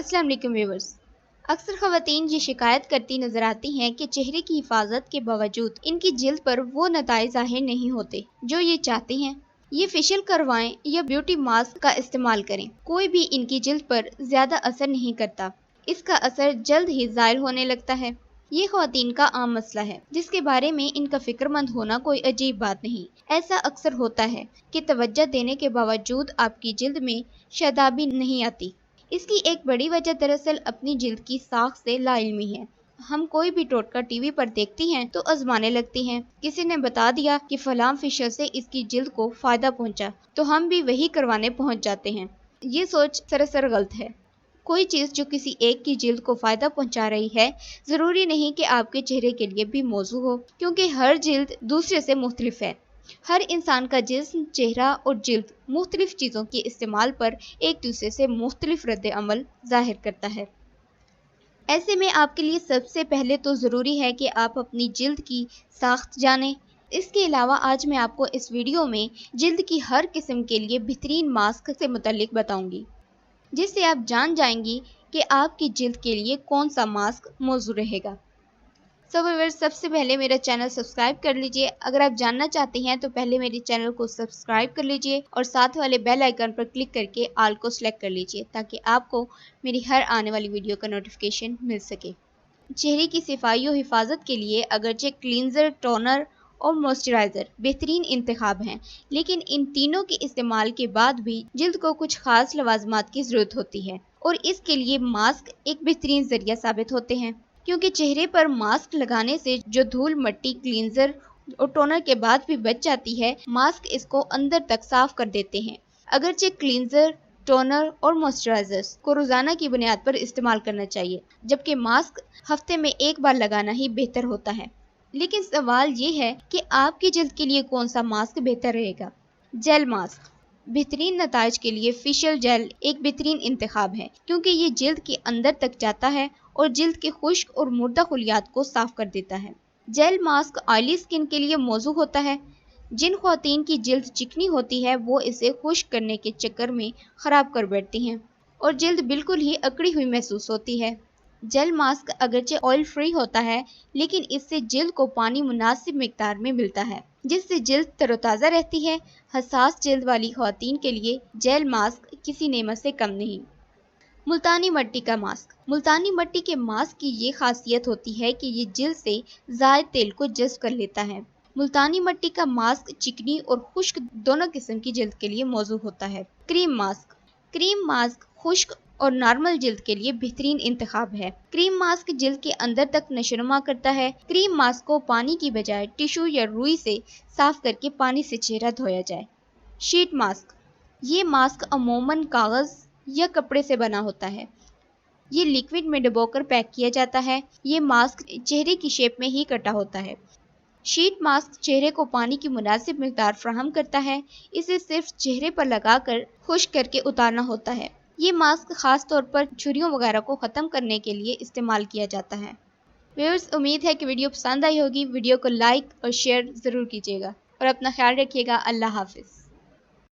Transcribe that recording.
अस्सलाम वालेकुम व्यूअर्स। अक्सर ख़वातीन ये शिकायत करती नजर आती हैं कि चेहरे की हिफाजत के बावजूद इनकी जिल्द पर वो नताइज ज़ाहिर नहीं होते जो ये चाहती हैं। ये फेशियल करवाएं या ब्यूटी मास्क का इस्तेमाल करें, कोई भी इनकी जिल्द पर ज्यादा असर नहीं करता। इसका असर जल्द ही ज़ाहिर होने लगता है। ये ख़वातीन का आम मसला है जिसके बारे में इनका फिक्रमंद होना कोई अजीब बात नहीं। ऐसा अक्सर होता है कि तवज्जो देने के बावजूद आपकी जिल्द में शादाबी नहीं आती। इसकी एक बड़ी वजह दरअसल अपनी जिल्द की साख से लाइल्मी है। हम कोई भी टोटका टीवी पर देखती हैं तो आजमाने लगती हैं। किसी ने बता दिया कि फलां फेशियल से इसकी जिल्द को फायदा पहुंचा तो हम भी वही करवाने पहुंच जाते हैं। ये सोच सरासर गलत है। कोई चीज़ जो किसी एक की जिल्द को फायदा पहुंचा रही है, जरूरी नहीं कि आपके चेहरे के लिए भी मौजू हो, क्योंकि हर जिल्द दूसरे से मुख्तलिफ है। हर इंसान का जिस्म, चेहरा और जिल्द मुख्तलिफ चीज़ों के इस्तेमाल पर एक दूसरे से मुख्तलिफ रद्द अमल जाहिर करता है। ऐसे में आपके लिए सबसे पहले तो ज़रूरी है कि आप अपनी जिल्द की साख्त जानें। इसके अलावा आज मैं आपको इस वीडियो में जिल्द की हर किस्म के लिए बेहतरीन मास्क से मुतल्लिक बताऊंगी, जिससे आप जान जाएंगी कि आपकी जिल्द के लिए कौन सा मास्क मौजू रहेगा। व्यूअर्स, सबसे पहले मेरा चैनल सब्सक्राइब कर लीजिए। अगर आप जानना चाहते हैं तो पहले मेरे चैनल को सब्सक्राइब कर लीजिए और साथ वाले बेल आइकन पर क्लिक करके ऑल को सिलेक्ट कर लीजिए ताकि आपको मेरी हर आने वाली वीडियो का नोटिफिकेशन मिल सके। चेहरे की सफाई और हिफाजत के लिए अगरचे क्लींजर, टोनर और मॉइस्चराइज़र बेहतरीन इंतखाब हैं, लेकिन इन तीनों के इस्तेमाल के बाद भी जिल्द को कुछ खास लवाजमात की ज़रूरत होती है और इसके लिए मास्क एक बेहतरीन ज़रिया साबित होते हैं, क्योंकि चेहरे पर मास्क लगाने से जो धूल, मिट्टी क्लींजर और टोनर के बाद भी बच जाती है, मास्क इसको अंदर तक साफ कर देते हैं। अगरचे क्लींजर, टोनर और मॉइस्चराइजर्स को रोजाना की बुनियाद पर इस्तेमाल करना चाहिए, जबकि मास्क हफ्ते में एक बार लगाना ही बेहतर होता है। लेकिन सवाल ये है कि आपकी जिल्द के लिए कौन सा मास्क बेहतर रहेगा। जेल मास्क बेहतरीन नताइज के लिए फेशियल जेल एक बेहतरीन इंतखाब है, क्योंकि ये जिल्द के अंदर तक जाता है और जिल्द के खुश्क और मुर्दा खुलियात को साफ कर देता है। जेल मास्क ऑयली स्किन के लिए मौजू होता है। जिन ख्वातीन की जिल्द चिकनी होती है वो इसे खुश्क करने के चक्कर में ख़राब कर बैठती हैं और जिल्द बिल्कुल ही अकड़ी हुई महसूस होती है। जेल मास्क अगरचे ऑयल फ्री होता है, लेकिन इससे जिल्द को पानी मुनासिब मिकदार में मिलता है, जिससे जिल्द तरोताज़ा रहती है। हसास जिल्द वाली ख्वातीन के लिए जेल मास्क किसी नेमत से कम नहीं। मुल्तानी मट्टी का मास्क। मुल्तानी मट्टी के मास्क की ये खासियत होती है कि ये जिल्द से ज़ायद तेल को जज़्ब कर लेता है। मुल्तानी मट्टी का मास्क चिकनी और खुश्क दोनों किस्म की जिल्द के लिए मौजू होता है। Cream mask. क्रीम मास्क खुश्क और नॉर्मल जिल्द के लिए बेहतरीन इंतखाब है। क्रीम मास्क जिल्द के अंदर तक नशोनुमा करता है। क्रीम मास्क को पानी की बजाय टिश्यू या रुई से साफ करके पानी से चेहरा धोया जाए। Sheet mask. ये मास्क अमूमन कागज़ या कपड़े से बना होता है। ये लिक्विड में डुबोकर पैक किया जाता है। ये मास्क चेहरे की शेप में ही कटा होता है। शीट मास्क चेहरे को पानी की मुनासिब मिकदार फ्राहम करता है। इसे सिर्फ चेहरे पर लगाकर खुश्क करके उतारना होता है। ये मास्क खास तौर पर छुरियों वगैरह को ख़त्म करने के लिए इस्तेमाल किया जाता है। व्यूअर्स, उम्मीद है कि वीडियो पसंद आई होगी। वीडियो को लाइक और शेयर ज़रूर कीजिएगा और अपना ख्याल रखिएगा। अल्लाह हाफिज़।